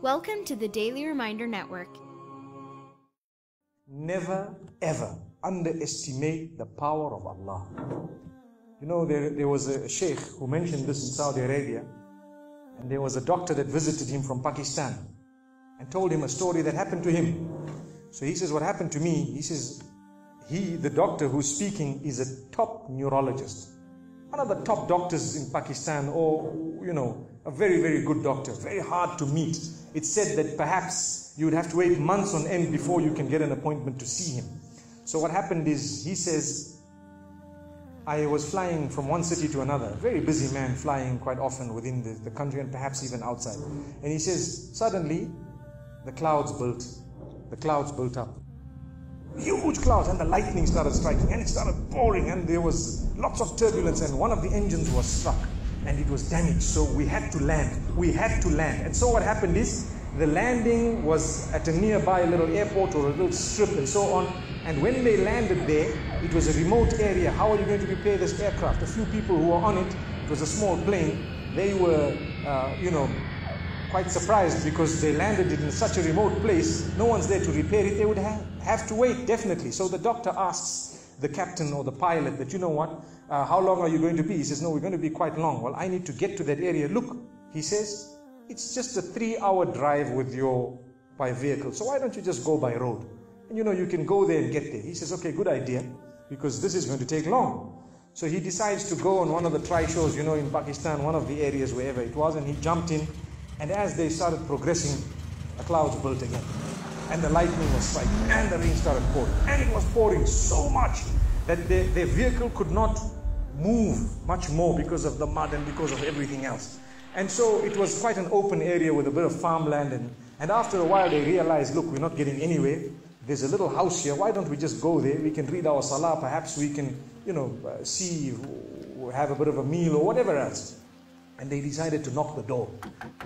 Welcome to the Daily Reminder Network. Never ever underestimate the power of Allah. You know, there was a sheikh who mentioned this in Saudi Arabia, and there was a doctor that visited him from Pakistan and told him a story that happened to him. So he says, what happened to me, he says, the doctor who's speaking is a top neurologist, one of the top doctors in Pakistan, or, you know, a very, very good doctor, very hard to meet. It's said that perhaps you would have to wait months on end before you can get an appointment to see him. So what happened is, he says, I was flying from one city to another, a very busy man, flying quite often within the country and perhaps even outside. And he says, suddenly the clouds built up. Huge clouds, and the lightning started striking, and it started pouring, and there was lots of turbulence, and one of the engines was struck and it was damaged. So we had to land. And so what happened is, the landing was at a nearby little airport or a little strip and so on. And when they landed there, it was a remote area. How are you going to repair this aircraft? A few people who were on it was a small plane. They were, quite surprised because they landed it in such a remote place. No one's there to repair it. They would have to wait, definitely. So the doctor asks the captain or the pilot that, you know what, how long are you going to be? He says, no, we're going to be quite long. Well, I need to get to that area. Look, he says, it's just a 3-hour drive by vehicle. So why don't you just go by road? And you know, you can go there and get there. He says, okay, good idea, because this is going to take long. So he decides to go on one of the tri-shows, you know, in Pakistan, one of the areas, wherever it was, and he jumped in. And as they started progressing, the clouds built again. And the lightning was striking, and the rain started pouring. And it was pouring so much that their vehicle could not move much more because of the mud and because of everything else. And so it was quite an open area with a bit of farmland. And after a while they realized, look, we're not getting anywhere. There's a little house here. Why don't we just go there? We can read our salah. Perhaps we can, see, have a bit of a meal or whatever else. And they decided to knock the door.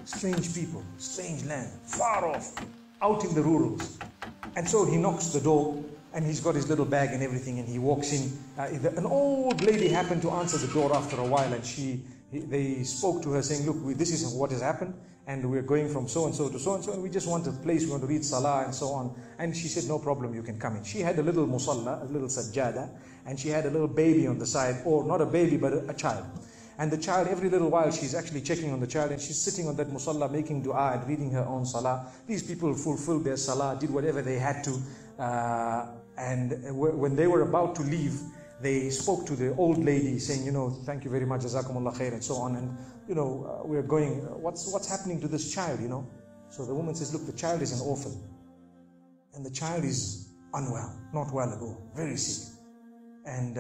Strange people, strange land, far off, out in the rurals. And so he knocks the door, and he's got his little bag and everything, and he walks in. An old lady happened to answer the door after a while, and they spoke to her saying, look, this is what has happened, and we're going from so-and-so to so-and-so, and we just want a place, we want to read salah and so on. And she said, no problem, you can come in. She had a little musalla, a little sajjada, and she had a little baby on the side, or not a baby, but a child. And the child, every little while, she's actually checking on the child, and she's sitting on that musalla, making dua and reading her own salah. These people fulfilled their salah, did whatever they had to. And when they were about to leave, they spoke to the old lady saying, thank you very much, jazakumullah khair, and so on. And, we're going, what's happening to this child, So the woman says, look, the child is an orphan. And the child is unwell, not well at all, very sick. And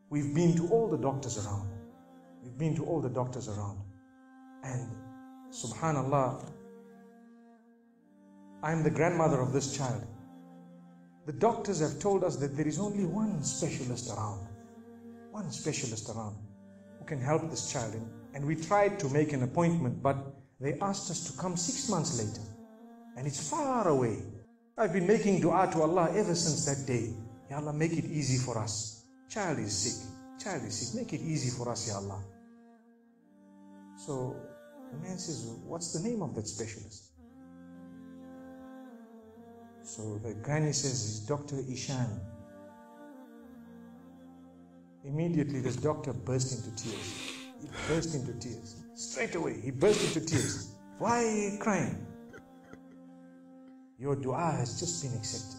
we've been to all the doctors around. And subhanallah, I'm the grandmother of this child. The doctors have told us that there is only one specialist around who can help this child. And we tried to make an appointment, but they asked us to come 6 months later. And it's far away. I've been making dua to Allah ever since that day. Ya Allah, make it easy for us. Child is sick. Make it easy for us, Ya Allah. So the man says, what's the name of that specialist? So the granny says, it's Dr. Ishan. Immediately this doctor burst into tears. Straight away, he burst into tears. Why are you crying? Your dua has just been accepted.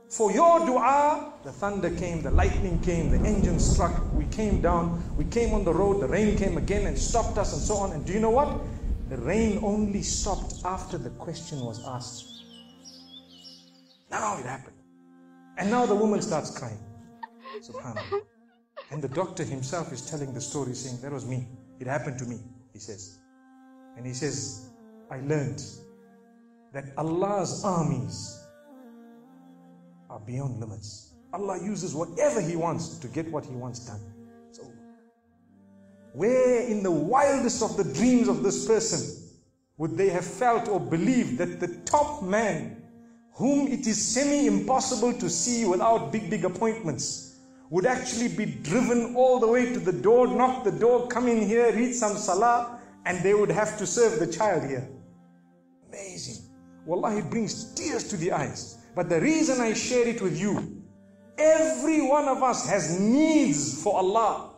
For your dua, the thunder came, the lightning came, the engine struck, we came down, we came on the road, the rain came again and stopped us and so on. And do you know what? The rain only stopped after the question was asked. Now it happened. And now the woman starts crying. Subhanallah. And the doctor himself is telling the story, saying, that was me. It happened to me, he says. And he says, I learned that Allah's armies are beyond limits. Allah uses whatever He wants to get what He wants done. So, where in the wildest of the dreams of this person would they have felt or believed that the top man, whom it is semi-impossible to see without big appointments, would actually be driven all the way to the door, knock the door, come in here, read some salah, and they would have to serve the child here. Amazing. Wallahi, it brings tears to the eyes. But the reason I share it with you, every one of us has needs for Allah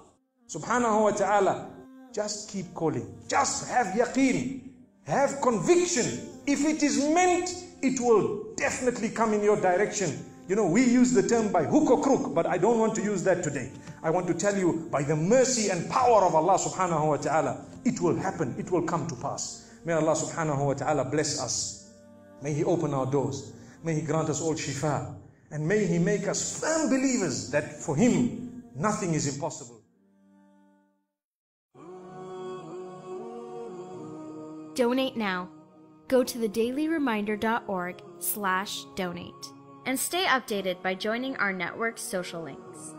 subhanahu wa ta'ala. Just keep calling. Just have yaqeen. Have conviction. If it is meant, it will definitely come in your direction. You know, we use the term by hook or crook, but I don't want to use that today. I want to tell you, by the mercy and power of Allah subhanahu wa ta'ala, it will happen. It will come to pass. May Allah subhanahu wa ta'ala bless us. May He open our doors. May He grant us all shifa. And may He make us firm believers that for Him, nothing is impossible. Donate now. Go to thedailyreminder.org/donate and stay updated by joining our network's social links.